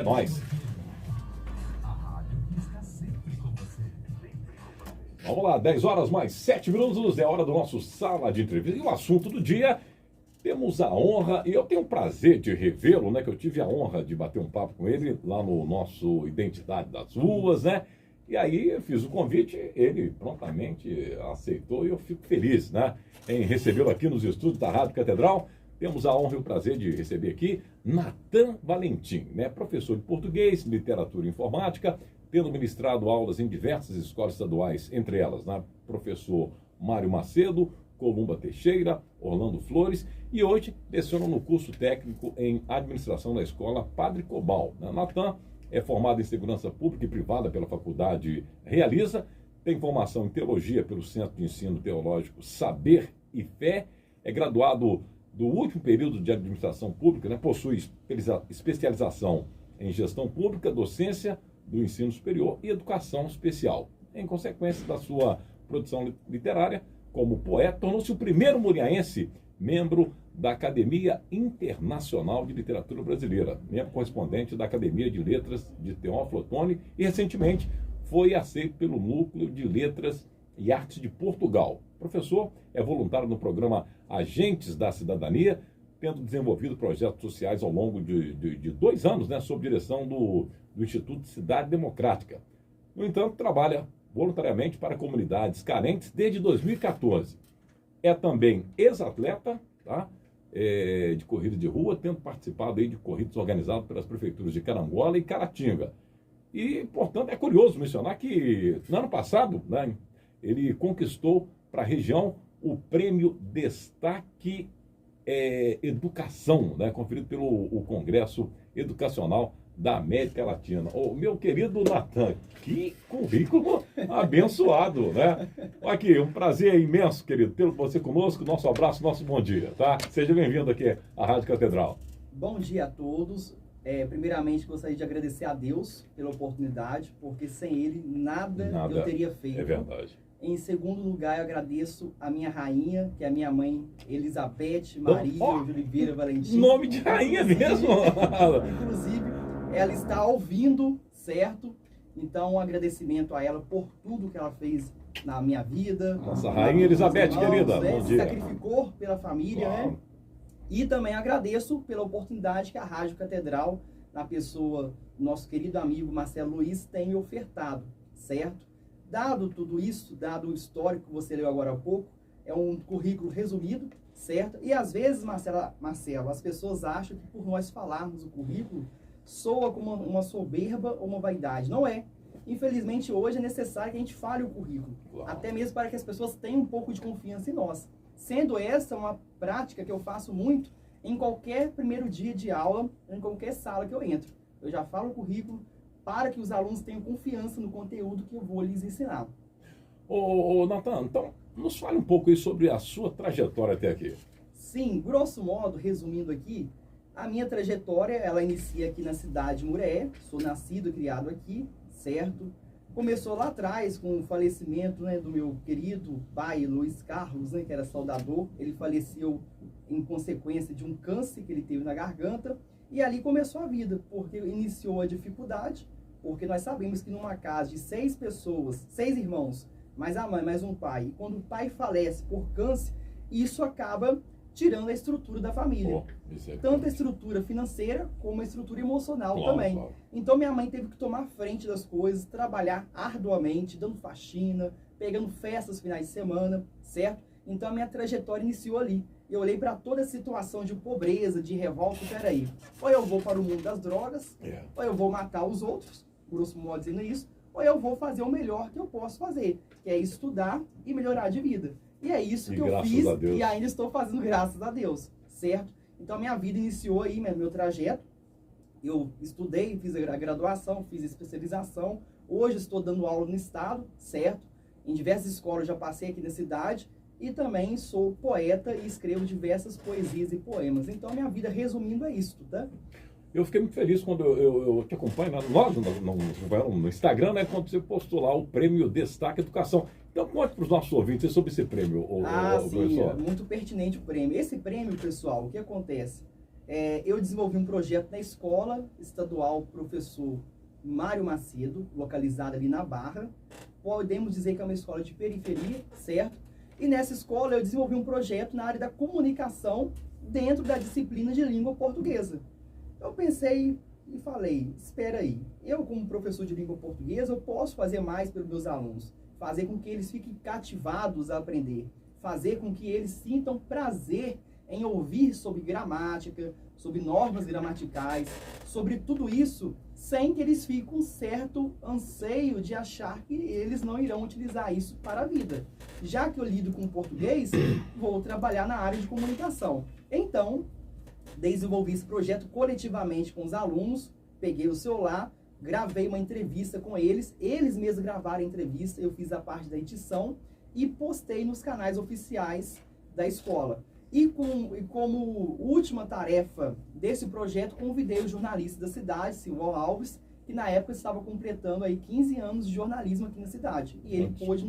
É nóis. Vamos lá, 10 horas mais 7 minutos, é hora do nosso Sala de Entrevista. E o assunto do dia, temos a honra, e eu tenho o prazer de revê-lo, né? Que eu tive a honra de bater um papo com ele lá no nosso Identidade das Ruas, né? E aí eu fiz o convite, ele prontamente aceitou e eu fico feliz, né? Em recebê-lo aqui nos estúdios da Rádio Catedral. Temos a honra e o prazer de receber aqui Natan Valentim, né? Professor de português, literatura e informática, tendo ministrado aulas em diversas escolas estaduais, entre elas, né? Professor Mário Macedo, Columba Teixeira, Orlando Flores, e hoje leciona no curso técnico em administração da escola Padre Cobal. Natan é formado em segurança pública e privada pela Faculdade Realiza, tem formação em teologia pelo Centro de Ensino Teológico Saber e Fé, é graduado do último período de administração pública, né? Possui especialização em gestão pública, docência do ensino superior e educação especial. Em consequência da sua produção literária, como poeta, tornou-se o primeiro muriaense membro da Academia Internacional de Literatura Brasileira, membro correspondente da Academia de Letras de Teófilo Otoni e, recentemente, foi aceito pelo Núcleo de Letras e Artes de Portugal. Professor é voluntário no programa Agentes da Cidadania, tendo desenvolvido projetos sociais ao longo de 2 anos, né, sob direção do Instituto Cidade Democrática. No entanto, trabalha voluntariamente para comunidades carentes desde 2014. É também ex-atleta, tá? De corrida de rua, tendo participado aí de corridas organizadas pelas prefeituras de Carangola e Caratinga. E, portanto, é curioso mencionar que, no ano passado, né, ele conquistou para a região o prêmio Destaque Educação, né, conferido pelo Congresso Educacional da América Latina. Ô, meu querido Natan, que currículo abençoado, né? Aqui, um prazer imenso, querido, ter você conosco. Nosso abraço, nosso bom dia, tá? Seja bem-vindo aqui à Rádio Catedral. Bom dia a todos. Primeiramente, gostaria de agradecer a Deus pela oportunidade, porque sem Ele nada eu teria feito. É verdade. Em segundo lugar, eu agradeço a minha rainha, que é a minha mãe, Elizabeth Maria de Oliveira Valentim. Nome de rainha mesmo! Inclusive, ela está ouvindo, certo? Então, um agradecimento a ela por tudo que ela fez na minha vida. Nossa rainha Elizabeth, querida, bom dia. Se sacrificou pela família, né? E também agradeço pela oportunidade que a Rádio Catedral, na pessoa do nosso querido amigo Marcelo Luiz, tem me ofertado, certo? Dado tudo isso, dado o histórico que você leu agora há pouco, é um currículo resumido, certo? E às vezes, Marcelo, as pessoas acham que por nós falarmos o currículo, soa como uma soberba ou uma vaidade. Não é. Infelizmente, hoje é necessário que a gente fale o currículo, até mesmo para que as pessoas tenham um pouco de confiança em nós. Sendo essa uma prática que eu faço muito em qualquer primeiro dia de aula, em qualquer sala que eu entro. Eu já falo o currículo para que os alunos tenham confiança no conteúdo que eu vou lhes ensinar. Ô Natan, então, nos fale um pouco aí sobre a sua trajetória até aqui. Sim, grosso modo, resumindo aqui, a minha trajetória, ela inicia aqui na cidade de Muré, sou nascido e criado aqui, certo? Começou lá atrás com o falecimento, né, do meu querido pai, Luiz Carlos, né, que era soldador. Ele faleceu em consequência de um câncer que ele teve na garganta. E ali começou a vida, porque iniciou a dificuldade, porque nós sabemos que numa casa de 6 pessoas, 6 irmãos, mais a mãe, mais um pai, e quando o pai falece por câncer, isso acaba tirando a estrutura da família. Tanto a estrutura financeira, como a estrutura emocional também. Claro. Então minha mãe teve que tomar frente das coisas, trabalhar arduamente, dando faxina, pegando festas finais de semana, certo? Então a minha trajetória iniciou ali. Eu olhei para toda a situação de pobreza, de revolta, peraí, ou eu vou para o mundo das drogas, ou eu vou matar os outros, grosso modo dizendo isso, ou eu vou fazer o melhor que eu posso fazer, que é estudar e melhorar de vida. E é isso que eu fiz e ainda estou fazendo, graças a Deus, certo? Então a minha vida iniciou aí, meu trajeto, eu estudei, fiz a graduação, fiz a especialização, hoje estou dando aula no estado, certo? Em diversas escolas já passei aqui na cidade, e também sou poeta e escrevo diversas poesias e poemas. Então, minha vida, resumindo, é isso, tá? Eu fiquei muito feliz quando eu te acompanho, no Instagram, né, quando você postou lá o prêmio Destaque Educação. Então, conte para os nossos ouvintes sobre esse prêmio, sim, professor. Muito pertinente o prêmio. Esse prêmio, pessoal, o que acontece? Eu desenvolvi um projeto na Escola Estadual Professor Mário Macedo, localizada ali na Barra. Podemos dizer que é uma escola de periferia, certo? E nessa escola eu desenvolvi um projeto na área da comunicação dentro da disciplina de língua portuguesa. Eu pensei e falei, espera aí, eu como professor de língua portuguesa, eu posso fazer mais pelos meus alunos, fazer com que eles fiquem cativados a aprender, fazer com que eles sintam prazer em ouvir sobre gramática, sobre normas gramaticais, sobre tudo isso, sem que eles fiquem com um certo anseio de achar que eles não irão utilizar isso para a vida. Já que eu lido com português, vou trabalhar na área de comunicação. Então, desenvolvi esse projeto coletivamente com os alunos, peguei o celular, gravei uma entrevista com eles mesmos gravaram a entrevista, eu fiz a parte da edição e postei nos canais oficiais da escola. E como última tarefa desse projeto, convidei o jornalista da cidade, Silvio Alves, que na época estava completando aí 15 anos de jornalismo aqui na cidade. E ele pôde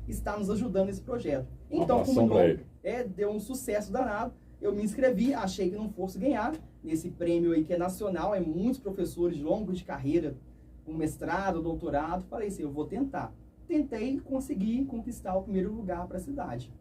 estar nos ajudando nesse projeto. Então, como deu um sucesso danado, eu me inscrevi, achei que não fosse ganhar nesse prêmio aí que é nacional, é muitos professores longos de carreira, com mestrado, doutorado. Falei assim, eu vou tentar. Tentei conseguir conquistar o primeiro lugar para a cidade.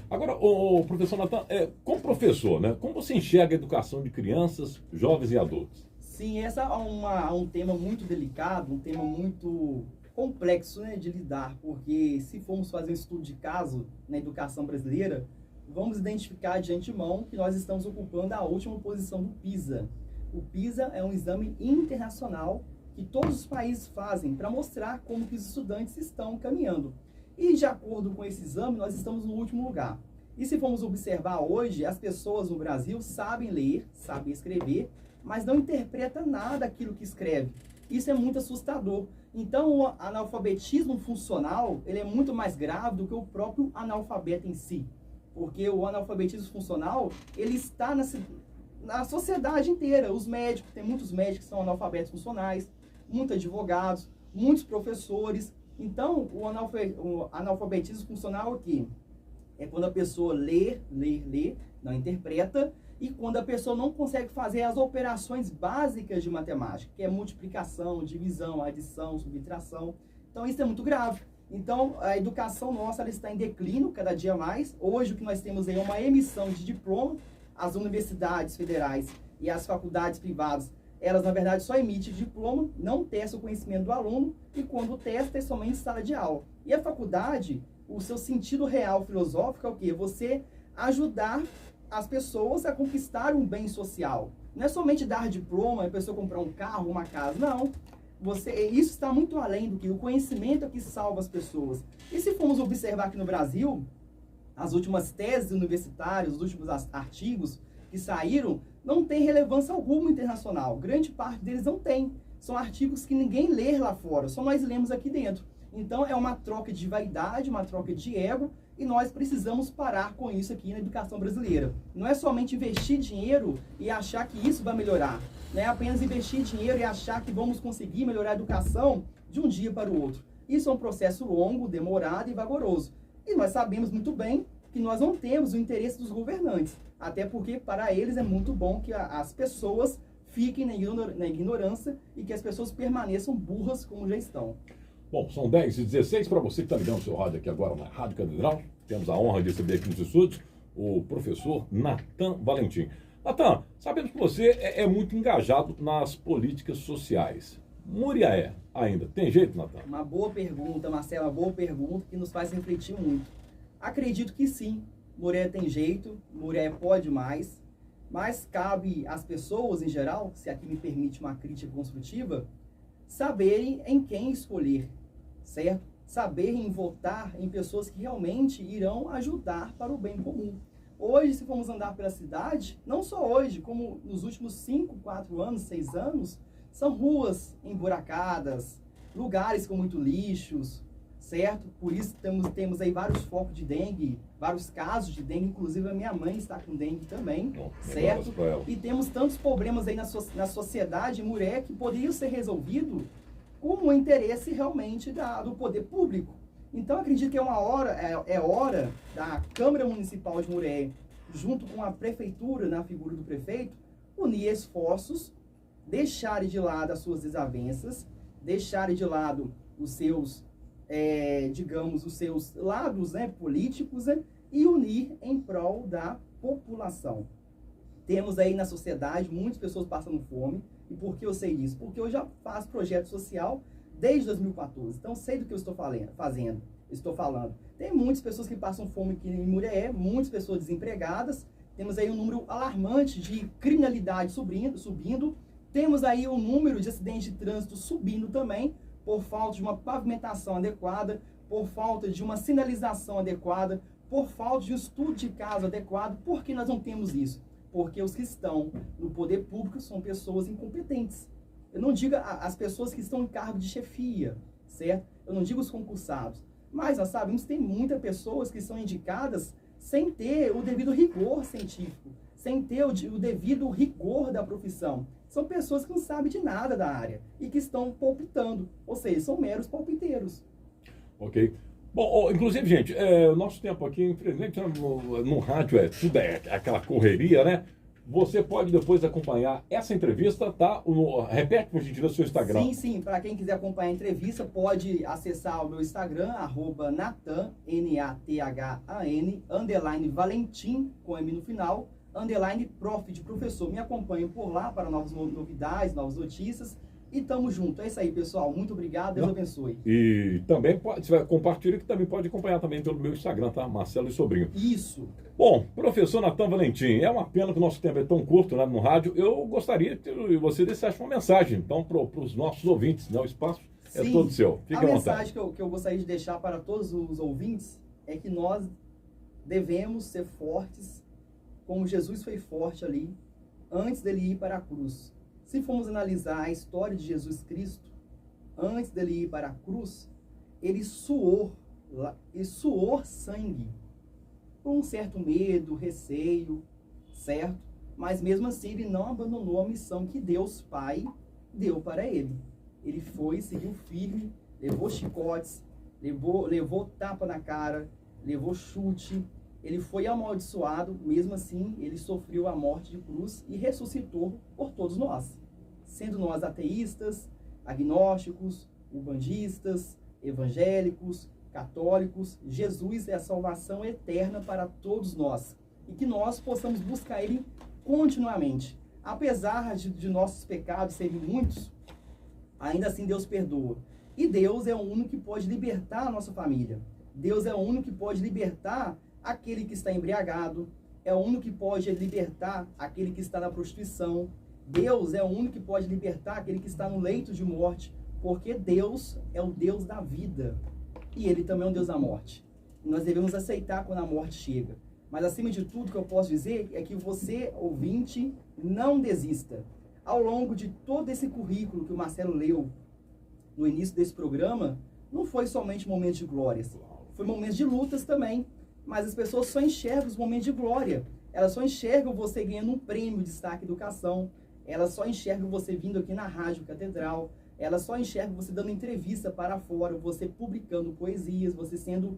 Agora, o professor Natan, como professor, né, como você enxerga a educação de crianças, jovens e adultos? Sim, esse é um tema muito delicado, um tema muito complexo, né, de lidar, porque se formos fazer um estudo de caso na educação brasileira, vamos identificar de antemão que nós estamos ocupando a última posição do PISA. O PISA é um exame internacional que todos os países fazem para mostrar como que os estudantes estão caminhando. E de acordo com esse exame, nós estamos no último lugar. E se formos observar hoje, as pessoas no Brasil sabem ler, sabem escrever, mas não interpretam nada daquilo que escreve. Isso é muito assustador. Então, o analfabetismo funcional, ele é muito mais grave do que o próprio analfabeto em si. Porque o analfabetismo funcional, ele está na sociedade inteira. Os médicos, tem muitos médicos que são analfabetos funcionais, muitos advogados, muitos professores. Então, o analfabetismo funcional aqui é quando a pessoa lê, não interpreta, e quando a pessoa não consegue fazer as operações básicas de matemática, que é multiplicação, divisão, adição, subtração. Então, isso é muito grave. Então, a educação nossa ela está em declínio cada dia mais. Hoje, o que nós temos aí é uma emissão de diploma. As universidades federais e as faculdades privadas, elas, na verdade, só emitem diploma, não testam o conhecimento do aluno, e quando testa, é somente em sala de aula. E a faculdade, o seu sentido real filosófico é o quê? Você ajudar as pessoas a conquistar um bem social. Não é somente dar diploma, a pessoa comprar um carro, uma casa, não. Isso está muito além do que o conhecimento é que salva as pessoas. E se formos observar aqui no Brasil, as últimas teses universitárias, os últimos artigos que saíram, não tem relevância alguma internacional. Grande parte deles não tem. São artigos que ninguém lê lá fora, só nós lemos aqui dentro. Então é uma troca de vaidade, uma troca de ego, e nós precisamos parar com isso aqui na educação brasileira. Não é somente investir dinheiro e achar que isso vai melhorar. Não é apenas investir dinheiro e achar que vamos conseguir melhorar a educação de um dia para o outro. Isso é um processo longo, demorado e vagaroso. E nós sabemos muito bem que nós não temos o interesse dos governantes. Até porque para eles é muito bom que as pessoas fiquem na ignorância e que as pessoas permaneçam burras como já estão. Bom, são 10h16. Para você que está ligando o seu rádio aqui agora na Rádio Catedral, temos a honra de receber aqui nos estúdios o professor Natan Valentim. Natan, sabemos que você é muito engajado nas políticas sociais. Muriaé ainda tem jeito, Natan? Uma boa pergunta, Marcelo, uma boa pergunta que nos faz refletir muito. Acredito que sim, Muriaé tem jeito, Muriaé pode mais, mas cabe às pessoas em geral, se aqui me permite uma crítica construtiva, saberem em quem escolher, certo? Saberem votar em pessoas que realmente irão ajudar para o bem comum. Hoje, se formos andar pela cidade, não só hoje, como nos últimos 5, 4 anos, 6 anos, são ruas emburacadas, lugares com muito lixos, certo? Por isso temos aí vários focos de dengue, vários casos de dengue, inclusive a minha mãe está com dengue também, certo? E temos tantos problemas aí na sociedade, Muriaé, que poderiam ser resolvidos com o interesse realmente do poder público. Então, acredito que é hora da Câmara Municipal de Muriaé, junto com a Prefeitura, na figura do prefeito, unir esforços, deixarem de lado as suas desavenças, deixarem de lado os seus, digamos, os seus lados, né, políticos, né, e unir em prol da população. Temos aí na sociedade muitas pessoas passando fome. E por que eu sei disso? Porque eu já faço projeto social desde 2014. Então, sei do que eu estou falando. Tem muitas pessoas que passam fome aqui em Murié, muitas pessoas desempregadas. Temos aí um número alarmante de criminalidade subindo. Temos aí o número de acidentes de trânsito subindo também, por falta de uma pavimentação adequada, por falta de uma sinalização adequada, por falta de um estudo de caso adequado. Por que nós não temos isso? Porque os que estão no poder público são pessoas incompetentes. Eu não digo as pessoas que estão em cargo de chefia, certo? Eu não digo os concursados. Mas nós sabemos que tem muitas pessoas que são indicadas sem ter o devido rigor científico, sem ter o devido rigor da profissão. São pessoas que não sabem de nada da área e que estão palpitando, ou seja, são meros palpiteiros. Ok. Bom, inclusive, gente, o nosso tempo aqui, infelizmente, no rádio tudo é aquela correria, né? Você pode depois acompanhar essa entrevista, tá? Repete, por gentileza, o seu Instagram. Sim. Para quem quiser acompanhar a entrevista, pode acessar o meu Instagram, @Nathan, Nathan, _ Valentim, com M no final, _ prof, de professor. Me acompanhe por lá para novas novidades, novas notícias. E tamo junto. É isso aí, pessoal. Muito obrigado. Deus abençoe. E também compartilha, que também pode acompanhar também pelo meu Instagram, tá? Marcelo e Sobrinho. Isso. Bom, professor Nathan Valentim, é uma pena que o nosso tempo é tão curto, né, no rádio. Eu gostaria que você deixasse uma mensagem, então, para os nossos ouvintes, né? O espaço é todo seu. Fique à vontade. A mensagem que eu gostaria de deixar para todos os ouvintes é que nós devemos ser fortes, como Jesus foi forte ali, antes dele ir para a cruz. Se formos analisar a história de Jesus Cristo, antes dele ir para a cruz, ele suou sangue, por um certo medo, receio, certo? Mas mesmo assim ele não abandonou a missão que Deus Pai deu para ele. Ele foi, seguiu firme, levou chicotes, levou tapa na cara, levou chute, ele foi amaldiçoado, mesmo assim ele sofreu a morte de cruz e ressuscitou por todos nós. Sendo nós ateístas, agnósticos, umbandistas, evangélicos, católicos, Jesus é a salvação eterna para todos nós. E que nós possamos buscar Ele continuamente. Apesar de nossos pecados serem muitos, ainda assim Deus perdoa. E Deus é o único que pode libertar a nossa família. Deus é o único que pode libertar aquele que está embriagado. É o único que pode libertar aquele que está na prostituição. Deus é o único que pode libertar aquele que está no leito de morte. Porque Deus é o Deus da vida. E Ele também é um Deus da morte. E nós devemos aceitar quando a morte chega. Mas acima de tudo, o que eu posso dizer é que você, ouvinte, não desista. Ao longo de todo esse currículo que o Marcelo leu no início desse programa, não foi somente momentos de glórias. Foi momentos de lutas também. Mas as pessoas só enxergam os momentos de glória. Elas só enxergam você ganhando um prêmio de destaque educação. Elas só enxergam você vindo aqui na Rádio Catedral. Elas só enxergam você dando entrevista para fora, você publicando poesias, você sendo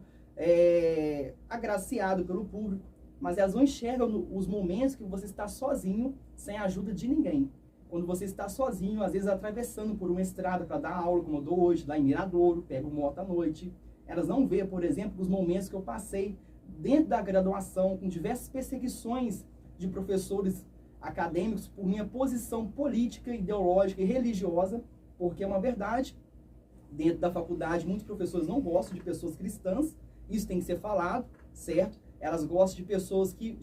agraciado pelo público. Mas elas não enxergam os momentos que você está sozinho, sem a ajuda de ninguém. Quando você está sozinho, às vezes atravessando por uma estrada para dar aula, como eu dou hoje, lá em Miradouro, pego moto à noite. Elas não vêem, por exemplo, os momentos que eu passei dentro da graduação, com diversas perseguições de professores acadêmicos por minha posição política, ideológica e religiosa, porque é uma verdade. Dentro da faculdade, muitos professores não gostam de pessoas cristãs, isso tem que ser falado, certo? Elas gostam de pessoas que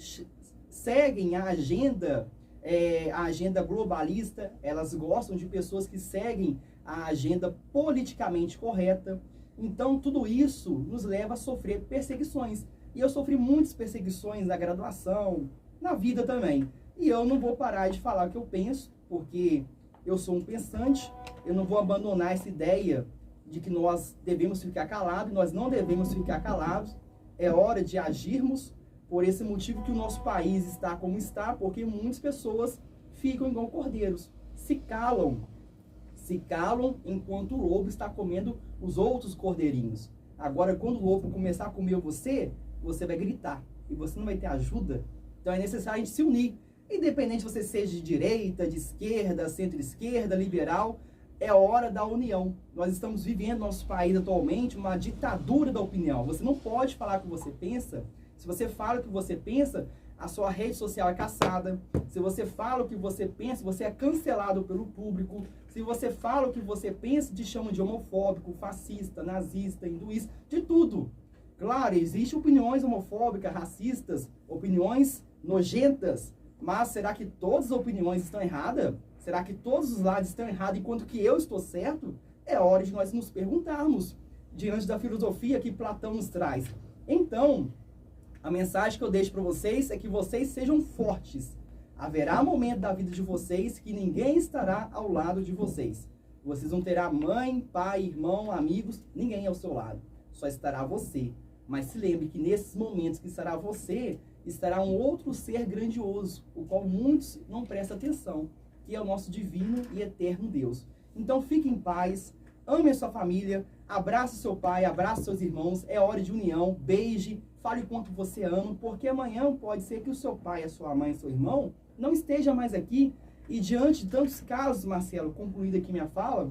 seguem a agenda globalista, elas gostam de pessoas que seguem a agenda politicamente correta. Então, tudo isso nos leva a sofrer perseguições. E eu sofri muitas perseguições na graduação, na vida também. E eu não vou parar de falar o que eu penso, porque eu sou um pensante, eu não vou abandonar essa ideia de que nós devemos ficar calados, nós não devemos ficar calados. É hora de agirmos por esse motivo que o nosso país está como está, porque muitas pessoas ficam igual cordeiros, se calam enquanto o lobo está comendo os outros cordeirinhos. Agora, quando o lobo começar a comer você, você vai gritar e você não vai ter ajuda. Então é necessário a gente se unir. Independente se você seja de direita, de esquerda, centro-esquerda, liberal, é hora da união. Nós estamos vivendo no nosso país atualmente uma ditadura da opinião. Você não pode falar o que você pensa. Se você fala o que você pensa, a sua rede social é caçada. Se você fala o que você pensa, você é cancelado pelo público. Se você fala o que você pensa, te chamam de homofóbico, fascista, nazista, hinduísta, de tudo. Claro, existem opiniões homofóbicas, racistas, opiniões nojentas, mas será que todas as opiniões estão erradas? Será que todos os lados estão errados enquanto que eu estou certo? É hora de nós nos perguntarmos, diante da filosofia que Platão nos traz. Então, a mensagem que eu deixo para vocês é que vocês sejam fortes. Haverá momento da vida de vocês que ninguém estará ao lado de vocês. Vocês não terão mãe, pai, irmão, amigos, ninguém ao seu lado. Só estará você. Mas se lembre que nesses momentos que estará você, estará um outro ser grandioso, o qual muitos não prestam atenção, que é o nosso divino e eterno Deus. Então fique em paz, ame a sua família, abrace seu pai, abrace seus irmãos, é hora de união, beije, fale o quanto você ama, porque amanhã pode ser que o seu pai, a sua mãe, seu irmão não esteja mais aqui. E diante de tantos casos, Marcelo, concluída aqui minha fala,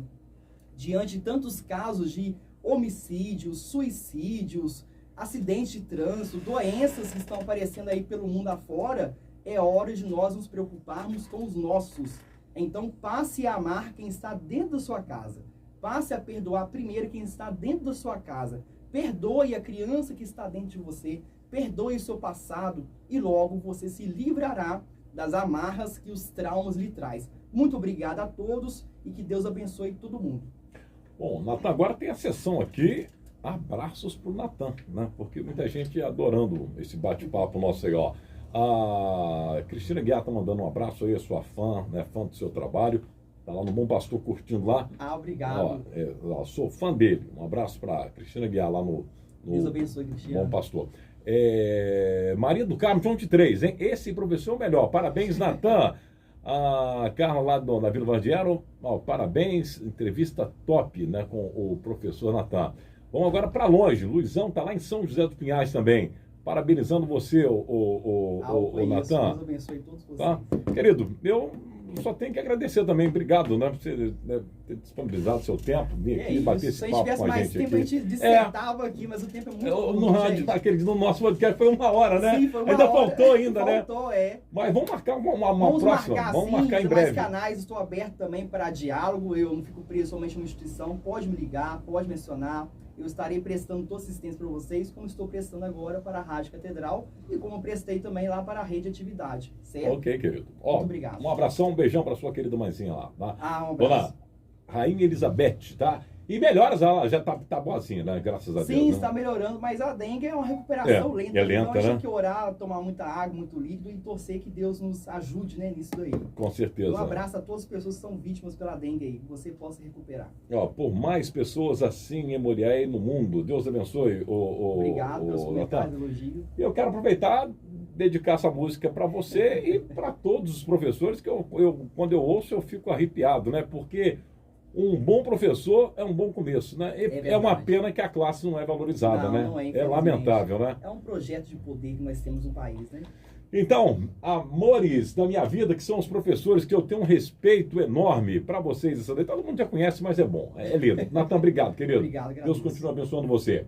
diante de tantos casos de homicídios, suicídios, acidentes de trânsito, doenças que estão aparecendo aí pelo mundo afora, é hora de nós nos preocuparmos com os nossos. Então passe a amar quem está dentro da sua casa. Passe a perdoar primeiro quem está dentro da sua casa. Perdoe a criança que está dentro de você. Perdoe o seu passado e logo você se livrará das amarras que os traumas lhe traz. Muito obrigado a todos e que Deus abençoe todo mundo. Bom, Natan, agora tem a sessão aqui, abraços pro Natan, né? Porque muita gente adorando esse bate-papo nosso aí, ó. A Cristina Guiar tá mandando um abraço aí, a sua fã, né? Fã do seu trabalho. Tá lá no Bom Pastor curtindo lá. Ah, obrigado. Ó, sou fã dele. Um abraço pra Cristina Guiar lá no Deus abençoe, Cristina. Bom Pastor. Maria do Carmo, João de 3, hein? Esse professor é o melhor. Parabéns, Natan. A Carla lá na Vila Vardiero, parabéns, entrevista top, né, com o professor Natan. Vamos agora para longe, Luizão tá lá em São José dos Pinhais também, parabenizando você, o Natan. Deus abençoe todos vocês. Tá? Querido, eu só tenho que agradecer também, obrado, né, por você, né, ter disponibilizado seu tempo, vir aqui bater esse papo com a gente. Se a gente tivesse mais tempo, a gente dissertava aqui, mas o tempo é muito curto, no rádio, no nosso podcast foi 1 hora, né? Sim, foi 1 ainda hora. Faltou ainda, né? Faltou, Mas vamos marcar uma próxima. Vamos marcar em breve. Mais canais, estou aberto também para diálogo, eu não fico preso somente numa instituição, pode me ligar, pode mencionar. Eu estarei prestando toda assistência para vocês, como estou prestando agora para a Rádio Catedral e como prestei também lá para a Rede Atividade, certo? Ok, querido. Muito obrigado. Um abração, um beijão para sua querida mãezinha lá, tá? Um abraço. Dona Rainha Elizabeth, tá? E melhoras, ela já tá boazinha, né? Graças a Deus. Sim, né? está melhorando, mas a dengue é uma recuperação lenta. É lenta, então a gente né? tem que orar, tomar muita água, muito líquido e torcer que Deus nos ajude, né, nisso daí. Com certeza. Um abraço a todas as pessoas que são vítimas pela dengue aí, que você possa recuperar. Por mais pessoas assim em Moriaé no mundo, Deus abençoe Obrigado pelos comentários, elogio. E eu quero aproveitar, dedicar essa música para você e para todos os professores, que quando eu ouço eu fico arrepiado, né? Porque um bom professor é um bom começo, né? É uma pena que a classe não é valorizada, né? Não é lamentável, né? É um projeto de poder que nós temos no país, né? Então, amores da minha vida, que são os professores, que eu tenho um respeito enorme para vocês. Todo mundo já conhece, mas é bom. É lindo. Natan, obrigado, querido. Obrigado, Deus continue abençoando você.